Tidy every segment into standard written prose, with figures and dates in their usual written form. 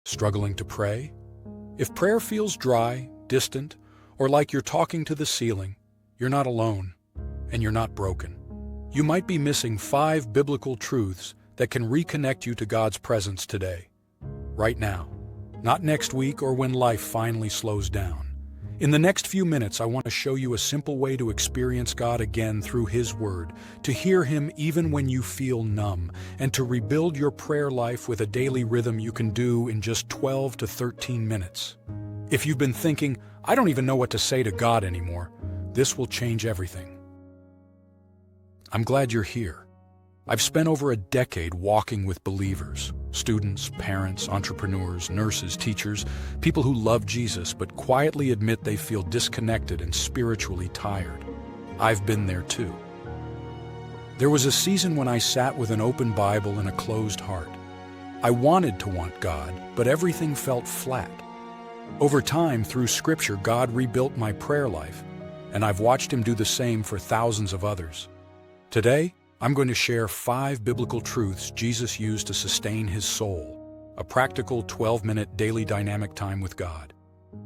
Struggling to pray? If prayer feels dry, distant, or like you're talking to the ceiling, you're not alone, and you're not broken. You might be missing 5 biblical truths that can reconnect you to God's presence today, right now, not next week or when life finally slows down. In the next few minutes, I want to show you a simple way to experience God again through His Word, to hear Him even when you feel numb, and to rebuild your prayer life with a daily rhythm you can do in just 12 to 13 minutes. If you've been thinking, I don't even know what to say to God anymore, this will change everything. I'm glad you're here. I've spent over a decade walking with believers, students, parents, entrepreneurs, nurses, teachers, people who love Jesus but quietly admit they feel disconnected and spiritually tired. I've been there too. There was a season when I sat with an open Bible and a closed heart. I wanted to want God, but everything felt flat. Over time, through Scripture, God rebuilt my prayer life, and I've watched Him do the same for thousands of others. Today, I'm going to share 5 biblical truths Jesus used to sustain His soul, a practical 12-minute daily dynamic time with God.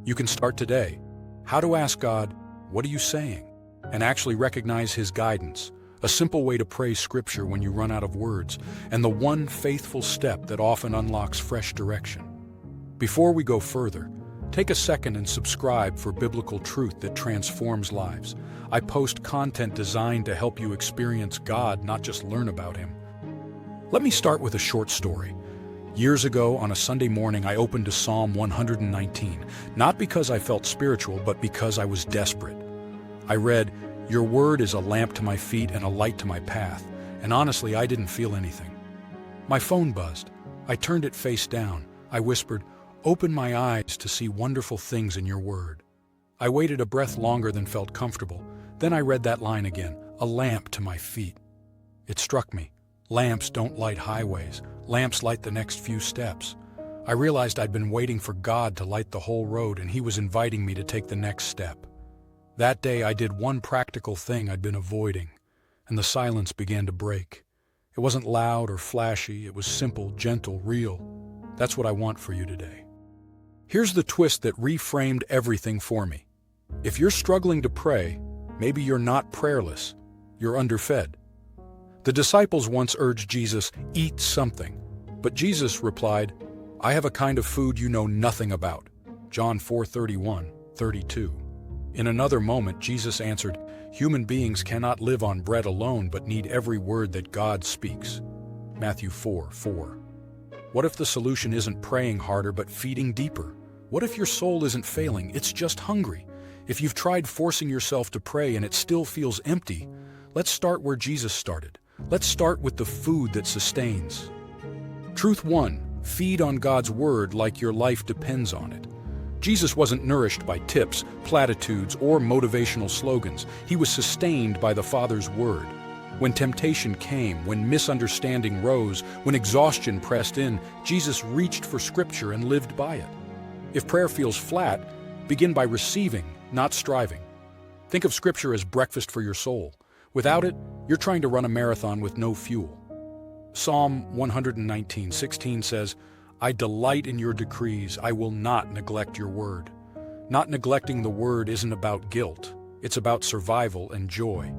You can start today. How to ask God, "What are you saying?" and actually recognize His guidance, a simple way to pray Scripture when you run out of words, and the one faithful step that often unlocks fresh direction. Before we go further, take a second and subscribe for biblical truth that transforms lives. I post content designed to help you experience God, not just learn about Him. Let me start with a short story. Years ago, on a Sunday morning, I opened to Psalm 119, not because I felt spiritual, but because I was desperate. I read, "Your word is a lamp to my feet and a light to my path," and honestly, I didn't feel anything. My phone buzzed. I turned it face down. I whispered, "Open my eyes to see wonderful things in your word." I waited a breath longer than felt comfortable. Then I read that line again, "a lamp to my feet." It struck me. Lamps don't light highways. Lamps light the next few steps. I realized I'd been waiting for God to light the whole road, and He was inviting me to take the next step. That day I did one practical thing I'd been avoiding, and the silence began to break. It wasn't loud or flashy. It was simple, gentle, real. That's what I want for you today. Here's the twist that reframed everything for me. If you're struggling to pray, maybe you're not prayerless, you're underfed. The disciples once urged Jesus, "Eat something." But Jesus replied, "I have a kind of food you know nothing about." John 4:31-32. In another moment, Jesus answered, "Human beings cannot live on bread alone but need every word that God speaks." Matthew 4:4. What if the solution isn't praying harder but feeding deeper? What if your soul isn't failing, it's just hungry? If you've tried forcing yourself to pray and it still feels empty, let's start where Jesus started. Let's start with the food that sustains. Truth 1. Feed on God's Word like your life depends on it. Jesus wasn't nourished by tips, platitudes, or motivational slogans. He was sustained by the Father's Word. When temptation came, when misunderstanding rose, when exhaustion pressed in, Jesus reached for Scripture and lived by it. If prayer feels flat, begin by receiving, not striving. Think of Scripture as breakfast for your soul. Without it, you're trying to run a marathon with no fuel. Psalm 119:16 says, "I delight in your decrees, I will not neglect your word." Not neglecting the word isn't about guilt, it's about survival and joy.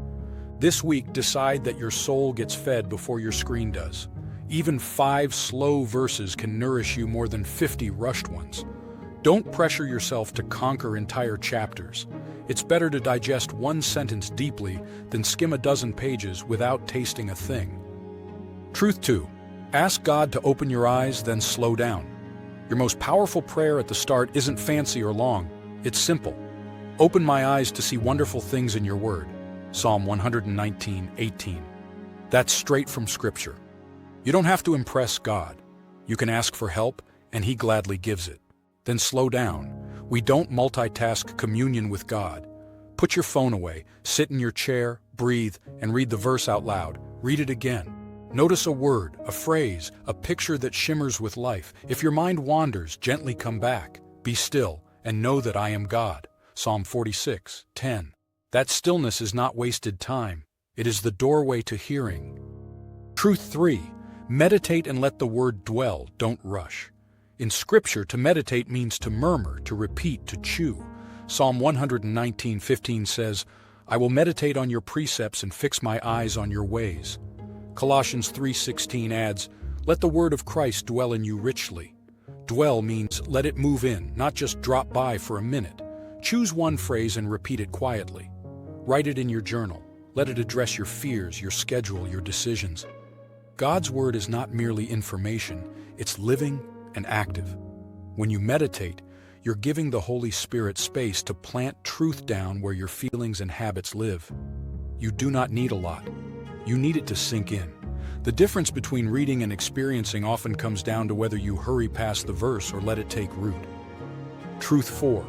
This week, decide that your soul gets fed before your screen does. Even 5 slow verses can nourish you more than 50 rushed ones. Don't pressure yourself to conquer entire chapters. It's better to digest one sentence deeply than skim a dozen pages without tasting a thing. Truth 2. Ask God to open your eyes, then slow down. Your most powerful prayer at the start isn't fancy or long. It's simple. Open my eyes to see wonderful things in your word. Psalm 119:18. That's straight from Scripture. You don't have to impress God. You can ask for help, and He gladly gives it. Then slow down. We don't multitask communion with God. Put your phone away, sit in your chair, breathe, and read the verse out loud. Read it again. Notice a word, a phrase, a picture that shimmers with life. If your mind wanders, gently come back. Be still, and know that I am God. Psalm 46:10. That stillness is not wasted time. It is the doorway to hearing. Truth 3. Meditate and let the word dwell, don't rush. In Scripture, to meditate means to murmur, to repeat, to chew. Psalm 119:15 says, I will meditate on your precepts and fix my eyes on your ways. Colossians 3:16 adds, let the word of Christ dwell in you richly. Dwell means let it move in, not just drop by for a minute. Choose one phrase and repeat it quietly. Write it in your journal. Let it address your fears, your schedule, your decisions. God's word is not merely information, it's living and active. When you meditate, you're giving the Holy Spirit space to plant truth down where your feelings and habits live. You do not need a lot. You need it to sink in. The difference between reading and experiencing often comes down to whether you hurry past the verse or let it take root. Truth 4.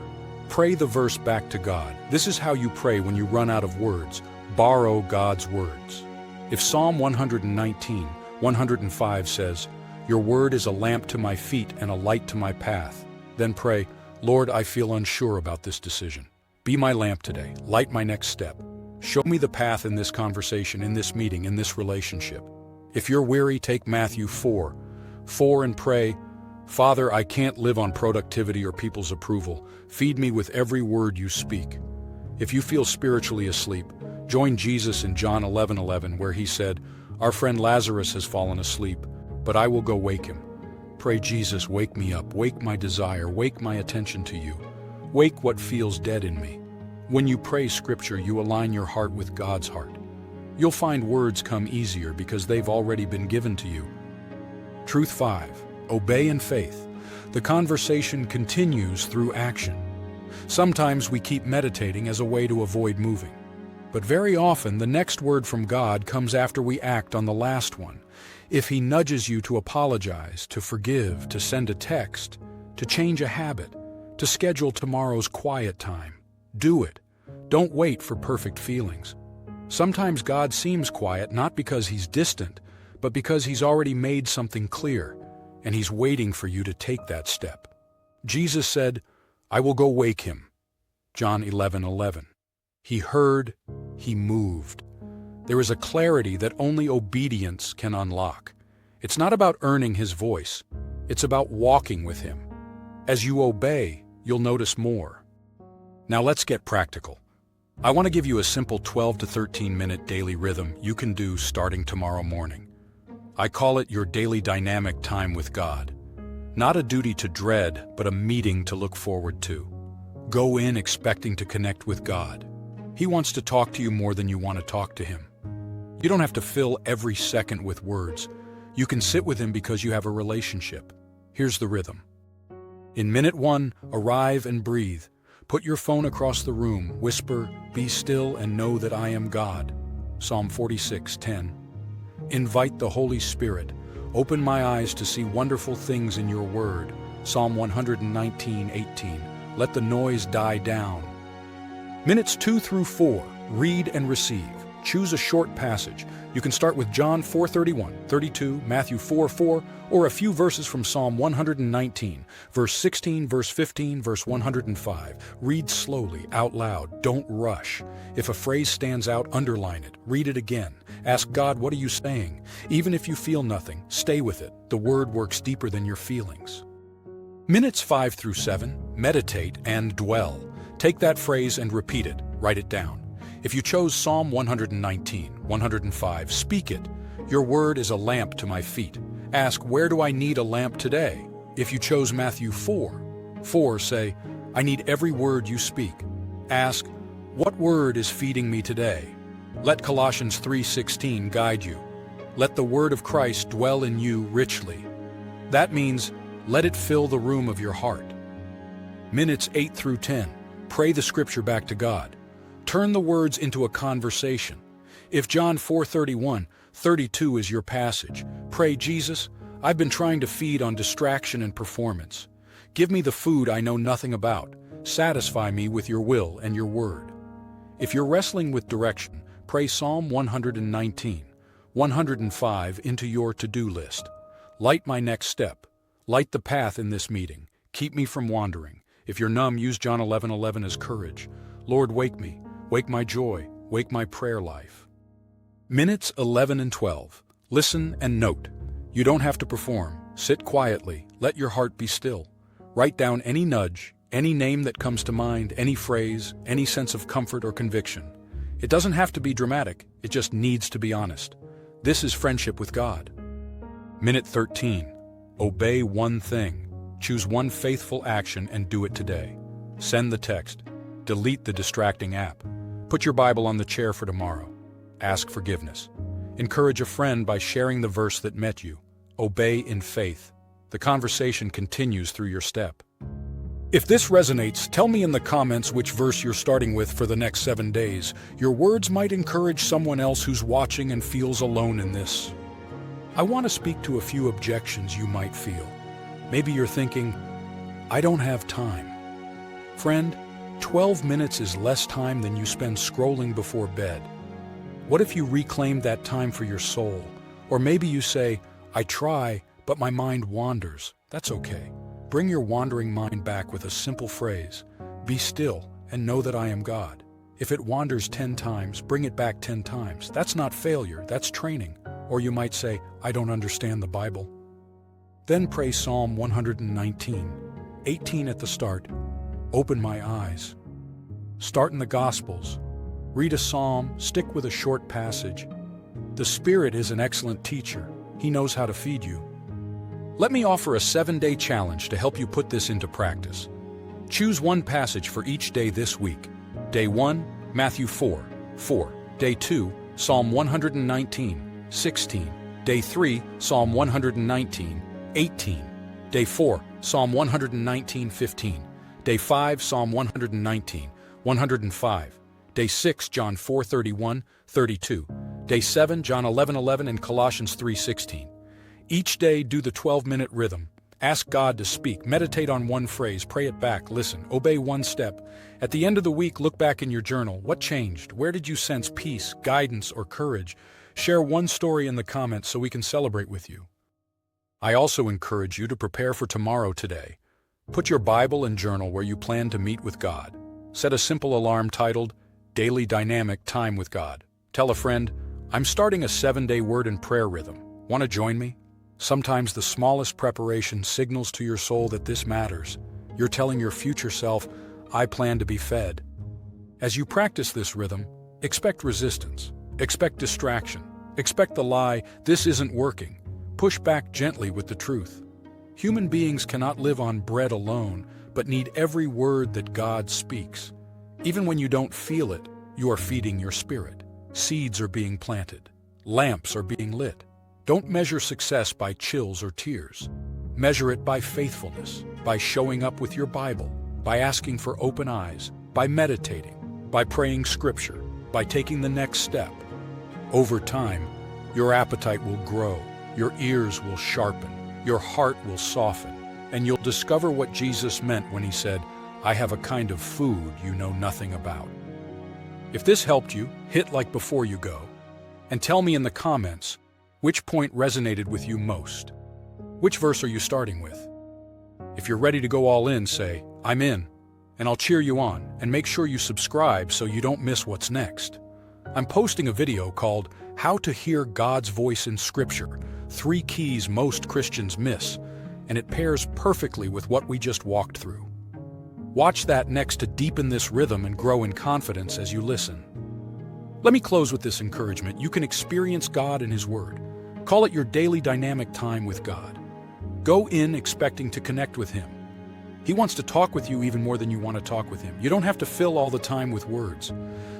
Pray the verse back to God. This is how you pray when you run out of words. Borrow God's words. If Psalm 119:105 says, your word is a lamp to my feet and a light to my path, then pray, Lord, I feel unsure about this decision. Be my lamp today. Light my next step. Show me the path in this conversation, in this meeting, in this relationship. If you're weary, take Matthew 4:4 and pray, Father, I can't live on productivity or people's approval. Feed me with every word you speak. If you feel spiritually asleep, join Jesus in John 11:11, where he said, our friend Lazarus has fallen asleep, but I will go wake him. Pray, Jesus, wake me up, wake my desire, wake my attention to you. Wake what feels dead in me. When you pray Scripture, you align your heart with God's heart. You'll find words come easier because they've already been given to you. Truth 5. Obey in faith. The conversation continues through action. Sometimes we keep meditating as a way to avoid moving. But very often, the next word from God comes after we act on the last one. If He nudges you to apologize, to forgive, to send a text, to change a habit, to schedule tomorrow's quiet time, do it. Don't wait for perfect feelings. Sometimes God seems quiet not because He's distant, but because He's already made something clear, and He's waiting for you to take that step. Jesus said, I will go wake him. John 11:11. He heard, He moved. There is a clarity that only obedience can unlock. It's not about earning His voice. It's about walking with Him. As you obey, you'll notice more. Now let's get practical. I want to give you a simple 12 to 13 minute daily rhythm you can do starting tomorrow morning. I call it your daily dynamic time with God. Not a duty to dread, but a meeting to look forward to. Go in expecting to connect with God. He wants to talk to you more than you want to talk to Him. You don't have to fill every second with words. You can sit with Him because you have a relationship. Here's the rhythm. In minute 1, arrive and breathe. Put your phone across the room, whisper, be still and know that I am God. Psalm 46:10. Invite the Holy Spirit. Open my eyes to see wonderful things in your word. Psalm 119:18. Let the noise die down. Minutes 2 through 4, read and receive. Choose a short passage. You can start with John 4:31-32, Matthew 4:4, or a few verses from Psalm 119, verse 16, verse 15, verse 105. Read slowly, out loud. Don't rush. If a phrase stands out, underline it. Read it again. Ask God, what are you saying? Even if you feel nothing, stay with it. The word works deeper than your feelings. Minutes 5 through 7, meditate and dwell. Take that phrase and repeat it. Write it down. If you chose Psalm 119:105, speak it. Your word is a lamp to my feet. Ask, where do I need a lamp today? If you chose Matthew 4:4, say, I need every word you speak. Ask, what word is feeding me today? Let Colossians 3:16 guide you. Let the word of Christ dwell in you richly. That means, let it fill the room of your heart. Minutes 8 through 10, pray the Scripture back to God. Turn the words into a conversation. If John 4:31-32 is your passage, pray, Jesus, I've been trying to feed on distraction and performance. Give me the food I know nothing about. Satisfy me with your will and your word. If you're wrestling with direction, pray Psalm 119:105 into your to-do list. Light my next step. Light the path in this meeting. Keep me from wandering. If you're numb, use John 11:11 as courage. Lord, wake me. Wake my joy. Wake my prayer life. Minutes 11 and 12. Listen and note. You don't have to perform. Sit quietly, let your heart be still. Write down any nudge, any name that comes to mind, any phrase, any sense of comfort or conviction. It doesn't have to be dramatic, it just needs to be honest. This is friendship with God. Minute 13. Obey one thing. Choose one faithful action and do it today. Send the text. Delete the distracting app. Put your Bible on the chair for tomorrow. Ask forgiveness. Encourage a friend by sharing the verse that met you. Obey in faith. The conversation continues through your step. If this resonates, tell me in the comments which verse you're starting with for the next 7 days. Your words might encourage someone else who's watching and feels alone in this. I want to speak to a few objections you might feel. Maybe you're thinking, I don't have time. Friend, 12 minutes is less time than you spend scrolling before bed. What if you reclaim that time for your soul? Or maybe you say, I try, but my mind wanders. That's okay. Bring your wandering mind back with a simple phrase. Be still and know that I am God. If it wanders 10 times, bring it back 10 times. That's not failure, that's training. Or you might say, I don't understand the Bible. Then pray Psalm 119, 18 at the start. Open my eyes. Start in the Gospels. Read a psalm, stick with a short passage. The Spirit is an excellent teacher. He knows how to feed you. Let me offer a 7-day challenge to help you put this into practice. Choose one passage for each day this week. Day 1, Matthew 4:4. Day 2, Psalm 119, 16. Day 3, Psalm 119, 18. Day 4, Psalm 119, 15. Day 5, Psalm 119, 105. Day 6, John 4:31, 32. Day 7, John 11:11 and Colossians 3:16. Each day, do the 12-minute rhythm. Ask God to speak. Meditate on one phrase. Pray it back. Listen. Obey one step. At the end of the week, look back in your journal. What changed? Where did you sense peace, guidance, or courage? Share one story in the comments so we can celebrate with you. I also encourage you to prepare for tomorrow today. Put your Bible and journal where you plan to meet with God. Set a simple alarm titled, Daily Dynamic Time with God. Tell a friend, I'm starting a 7-day word and prayer rhythm. Want to join me? Sometimes the smallest preparation signals to your soul that this matters. You're telling your future self, I plan to be fed. As you practice this rhythm, expect resistance, expect distraction, expect the lie, this isn't working. Push back gently with the truth. Human beings cannot live on bread alone, but need every word that God speaks. Even when you don't feel it, you are feeding your spirit. Seeds are being planted. Lamps are being lit. Don't measure success by chills or tears. Measure it by faithfulness, by showing up with your Bible, by asking for open eyes, by meditating, by praying scripture, by taking the next step. Over time, your appetite will grow, your ears will sharpen, your heart will soften, and you'll discover what Jesus meant when he said, I have a kind of food you know nothing about. If this helped you, hit like before you go, and tell me in the comments, which point resonated with you most? Which verse are you starting with? If you're ready to go all in, say, I'm in, and I'll cheer you on, and make sure you subscribe so you don't miss what's next. I'm posting a video called How to Hear God's Voice in Scripture, 3 Keys Most Christians Miss, and it pairs perfectly with what we just walked through. Watch that next to deepen this rhythm and grow in confidence as you listen. Let me close with this encouragement. You can experience God in His Word. Call it your daily dynamic time with God. Go in expecting to connect with Him. He wants to talk with you even more than you want to talk with Him. You don't have to fill all the time with words.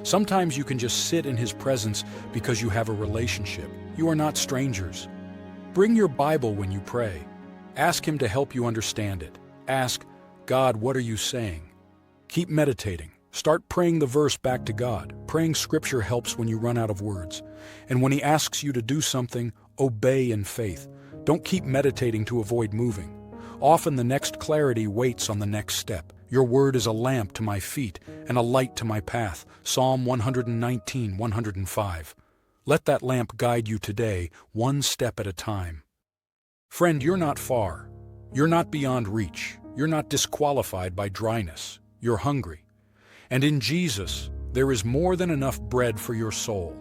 Sometimes you can just sit in His presence because you have a relationship. You are not strangers. Bring your Bible when you pray. Ask Him to help you understand it. Ask, God, what are you saying? Keep meditating. Start praying the verse back to God. Praying scripture helps when you run out of words. And when He asks you to do something, obey in faith. Don't keep meditating to avoid moving. Often the next clarity waits on the next step. Your word is a lamp to my feet and a light to my path. Psalm 119, 105. Let that lamp guide you today, one step at a time. Friend, you're not far. You're not beyond reach. You're not disqualified by dryness. You're hungry. And in Jesus, there is more than enough bread for your soul.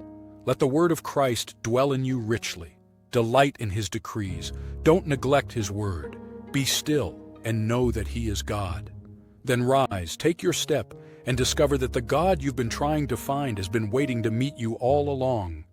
Let the word of Christ dwell in you richly. Delight in his decrees. Don't neglect his word. Be still and know that he is God. Then rise, take your step, and discover that the God you've been trying to find has been waiting to meet you all along.